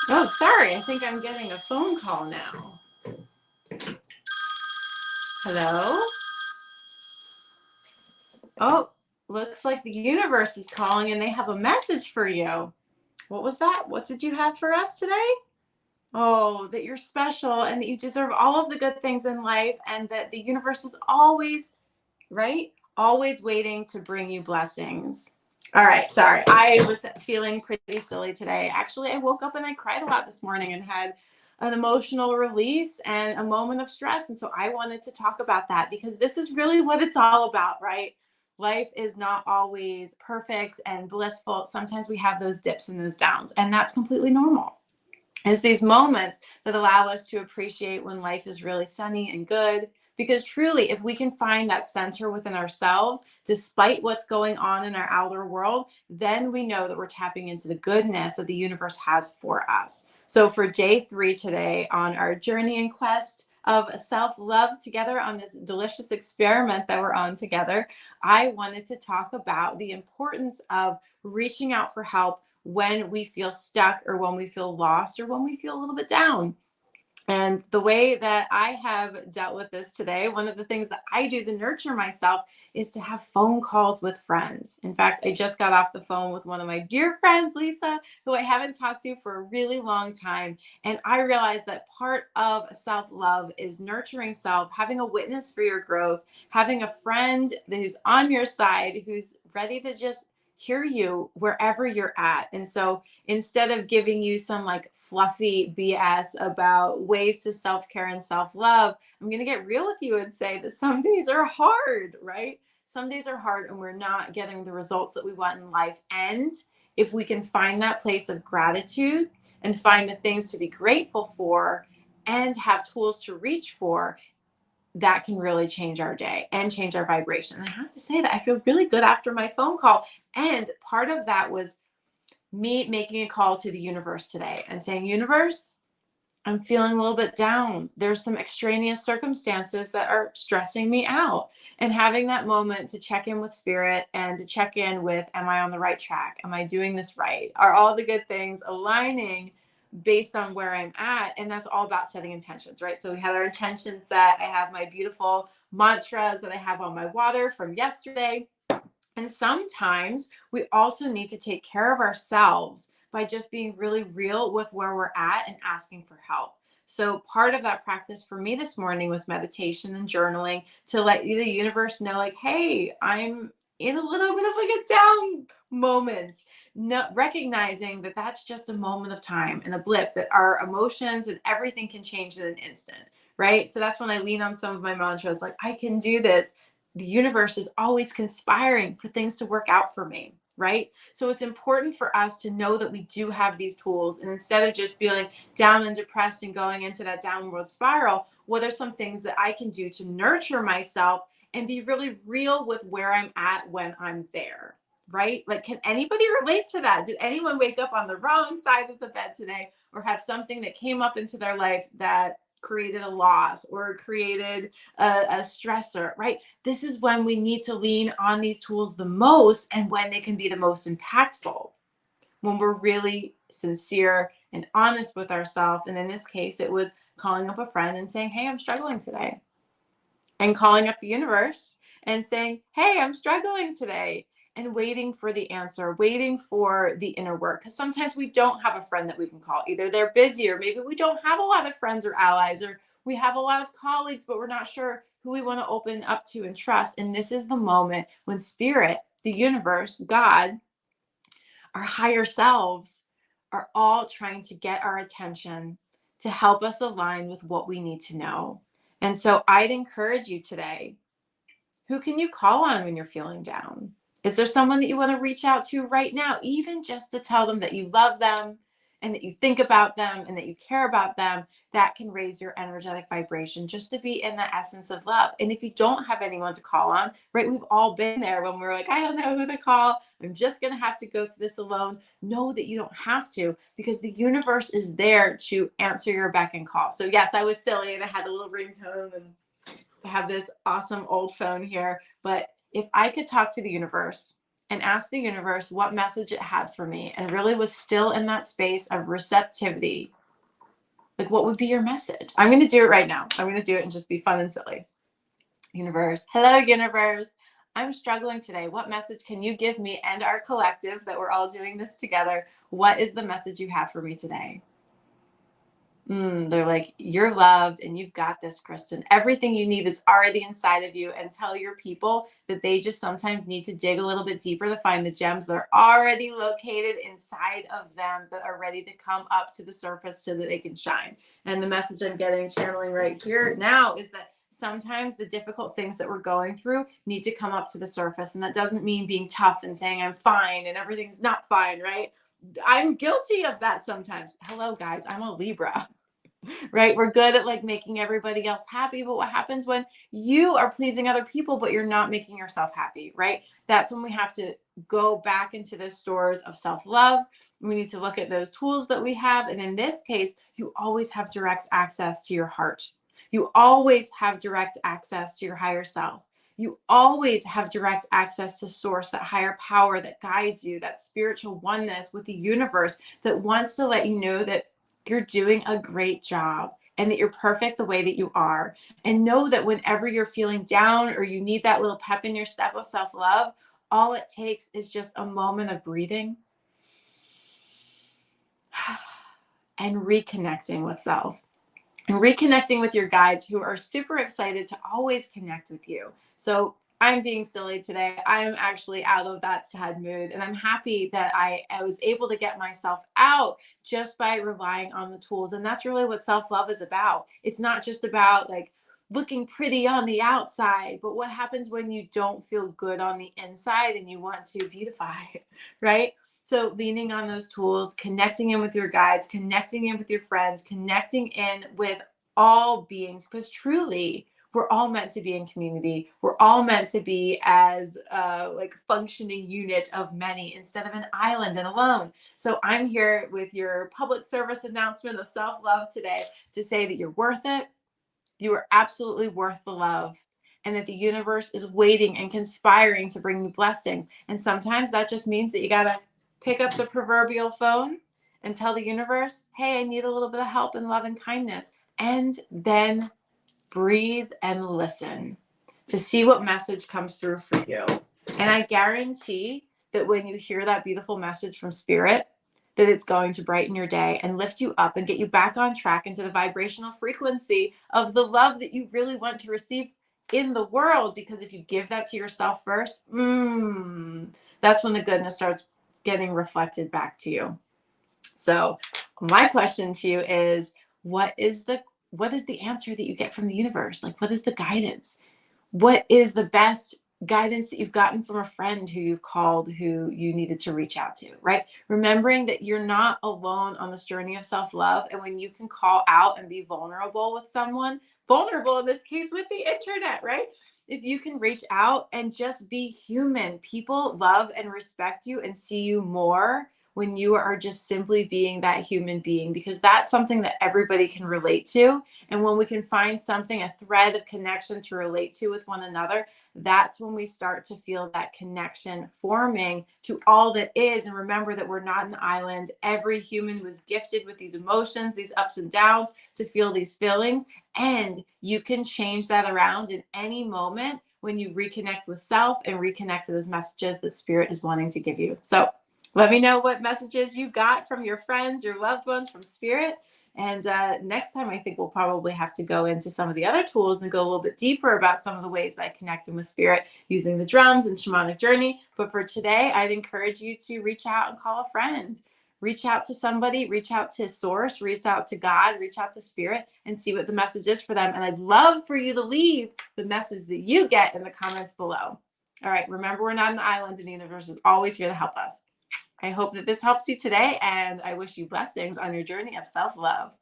Oh, sorry. I think I'm getting a phone call now. Hello? Oh, looks like the universe is calling and they have a message for you. What was that? What did you have for us today? Oh, that you're special and that you deserve all of the good things in life and that the universe is always, right? Always waiting to bring you blessings. All right, sorry. I was feeling pretty silly today. Actually, I woke up and I cried a lot this morning and had an emotional release and a moment of stress. And so I wanted to talk about that because this is really what it's all about, right? Life is not always perfect and blissful. Sometimes we have those dips and those downs, and that's completely normal. It's these moments that allow us to appreciate when life is really sunny and good. Because truly, if we can find that center within ourselves, despite what's going on in our outer world, then we know that we're tapping into the goodness that the universe has for us. So, for day 3 today on our journey and quest of self love together on this delicious experiment that we're on together, I wanted to talk about the importance of reaching out for help when we feel stuck or when we feel lost or when we feel a little bit down. And the way that I have dealt with this today, one of the things that I do to nurture myself is to have phone calls with friends. In fact, I just got off the phone with one of my dear friends, Lisa, who I haven't talked to for a really long time. And I realized that part of self love is nurturing self, having a witness for your growth, having a friend who's on your side, who's ready to just hear you wherever you're at. And so instead of giving you some like fluffy BS about ways to self care and self love, I'm going to get real with you and say that some days are hard, right? Some days are hard and we're not getting the results that we want in life. And if we can find that place of gratitude and find the things to be grateful for and have tools to reach for, that can really change our day and change our vibration. And I have to say that I feel really good after my phone call. And part of that was me making a call to the universe today and saying, Universe, I'm feeling a little bit down. There's some extraneous circumstances that are stressing me out. And having that moment to check in with spirit and to check in with, am I on the right track? Am I doing this right? Are all the good things aligning based on where I'm at? And that's all about setting intentions, right? So we had our intentions set. I have my beautiful mantras that I have on my water from yesterday. And sometimes we also need to take care of ourselves by just being really real with where we're at and asking for help. So, part of that practice for me this morning was meditation and journaling to let the universe know, like, hey, I'm in a little bit of like a down moment. No, recognizing that that's just a moment of time and a blip, that our emotions and everything can change in an instant, right? So, that's when I lean on some of my mantras, like, I can do this. The universe is always conspiring for things to work out for me, right? So it's important for us to know that we do have these tools. And instead of just feeling down and depressed and going into that downward spiral, what are some things that I can do to nurture myself and be really real with where I'm at when I'm there? Right? Like, can anybody relate to that? Did anyone wake up on the wrong side of the bed today or have something that came up into their life that created a loss or created a stressor, right? This is when we need to lean on these tools the most and when they can be the most impactful. When we're really sincere and honest with ourselves. And in this case, it was calling up a friend and saying, hey, I'm struggling today. And calling up the universe and saying, hey, I'm struggling today. And waiting for the answer, waiting for the inner work. Because sometimes we don't have a friend that we can call. Either they're busy, or maybe we don't have a lot of friends or allies, or we have a lot of colleagues, but we're not sure who we want to open up to and trust. And this is the moment when spirit, the universe, God, our higher selves are all trying to get our attention to help us align with what we need to know. And so I'd encourage you today, who can you call on when you're feeling down? Is there someone that you want to reach out to right now, even just to tell them that you love them and that you think about them and that you care about them? That can raise your energetic vibration just to be in the essence of love. And if you don't have anyone to call on, right, we've all been there when we're like, I don't know who to call. I'm just going to have to go through this alone. Know that you don't have to, because the universe is there to answer your beck and call. So yes, I was silly and I had a little ringtone and I have this awesome old phone here, but if I could talk to the universe and asked the universe what message it had for me, and really was still in that space of receptivity, like, what would be your message? I'm going to do it right now. I'm going to do it and just be fun and silly. Universe, hello, universe. I'm struggling today. What message can you give me and our collective that we're all doing this together? What is the message you have for me today? They're like, you're loved and you've got this, Kristen. Everything you need is already inside of you. And tell your people that they just sometimes need to dig a little bit deeper to find the gems that are already located inside of them that are ready to come up to the surface so that they can shine. And the message I'm getting, channeling right here now, is that sometimes the difficult things that we're going through need to come up to the surface. And that doesn't mean being tough and saying I'm fine and everything's not fine, right? I'm guilty of that sometimes. Hello, guys. I'm a Libra. Right? We're good at like making everybody else happy, but what happens when you are pleasing other people, but you're not making yourself happy, right? That's when we have to go back into the stores of self-love. We need to look at those tools that we have. And in this case, you always have direct access to your heart. You always have direct access to your higher self. You always have direct access to source, that higher power that guides you, that spiritual oneness with the universe that wants to let you know that you're doing a great job and that you're perfect the way that you are. And know that whenever you're feeling down or you need that little pep in your step of self-love, all it takes is just a moment of breathing and reconnecting with self and reconnecting with your guides who are super excited to always connect with you. So I'm being silly today. I'm actually out of that sad mood. And I'm happy that I was able to get myself out just by relying on the tools. And that's really what self-love is about. It's not just about like looking pretty on the outside, but what happens when you don't feel good on the inside and you want to beautify, right? So leaning on those tools, connecting in with your guides, connecting in with your friends, connecting in with all beings, because truly we're all meant to be in community. We're all meant to be as like functioning unit of many instead of an island and alone. So I'm here with your public service announcement of self-love today to say that you're worth it. You are absolutely worth the love, and that the universe is waiting and conspiring to bring you blessings. And sometimes that just means that you got to pick up the proverbial phone and tell the universe, hey, I need a little bit of help and love and kindness. And then breathe and listen to see what message comes through for you. And I guarantee that when you hear that beautiful message from spirit, that it's going to brighten your day and lift you up and get you back on track into the vibrational frequency of the love that you really want to receive in the world. Because if you give that to yourself first, that's when the goodness starts getting reflected back to you. So my question to you is, what is the answer that you get from the universe? Like, what is the guidance? What is the best guidance that you've gotten from a friend who you've called, who you needed to reach out to, right? Remembering that you're not alone on this journey of self-love. And when you can call out and be vulnerable with someone, vulnerable in this case with the internet, right? If you can reach out and just be human, people love and respect you and see you more when you are just simply being that human being, because that's something that everybody can relate to. And when we can find something, a thread of connection to relate to with one another, that's when we start to feel that connection forming to all that is. And remember that we're not an island. Every human was gifted with these emotions, these ups and downs, to feel these feelings. And you can change that around in any moment when you reconnect with self and reconnect to those messages that spirit is wanting to give you. So let me know what messages you got from your friends, your loved ones, from spirit. And next time, I think we'll probably have to go into some of the other tools and go a little bit deeper about some of the ways I connect with spirit using the drums and shamanic journey. But for today, I'd encourage you to reach out and call a friend. Reach out to somebody, reach out to source, reach out to God, reach out to spirit, and see what the message is for them. And I'd love for you to leave the message that you get in the comments below. All right, remember, we're not an island, and the universe is always here to help us. I hope that this helps you today, and I wish you blessings on your journey of self-love.